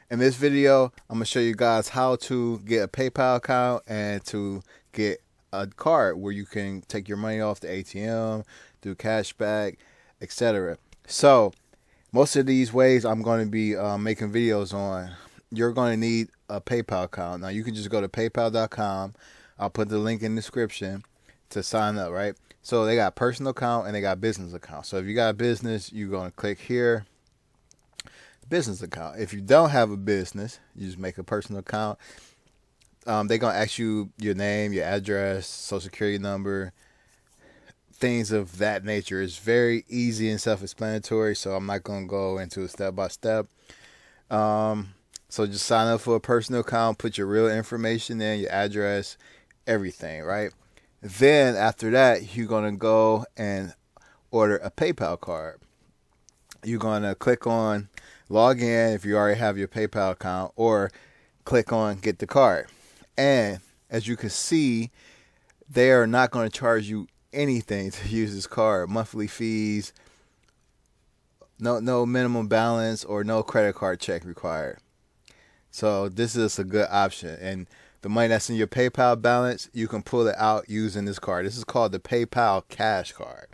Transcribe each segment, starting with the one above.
In this video, I'm gonna show you guys how to get a PayPal account and to get a card where you can take your money off the ATM, do cashback, etc. So most of these ways I'm going to be making videos on. You're going to need a PayPal account. Now you can just go to paypal.com. I'll put the link in the description to sign up, right? So they got personal account and they got business account. So if you got a business, you're going to click here, business account. If you don't have a business, you just make a personal account. They're going to ask you your name, your address, social security number, things of that nature. It's very easy and self-explanatory, so I'm not going to go into it step by step. So just sign up for a personal account, put your real information in, your address, everything, right? Then after that, you're going to go and order a PayPal card. You're going to click on log in if you already have your PayPal account, or click on get the card. And as you can see, they are not going to charge you anything to use this card. Monthly fees, no minimum balance, or no credit card check required. So this is a good option. And the money that's in your PayPal balance, you can pull it out using this card. This is called the PayPal Cash Card.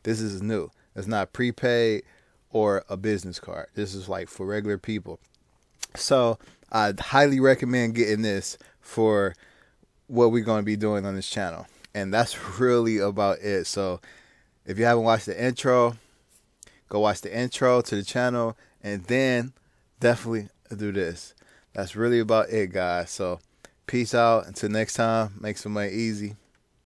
This is new. It's not prepaid or a business card. This is like for regular people. So I highly recommend getting this for what we're going to be doing on this channel. And that's really about it. So if you haven't watched the intro, go watch the intro to the channel, and then definitely do this. That's really about it, guys. So peace out. Until next time, make some money easy.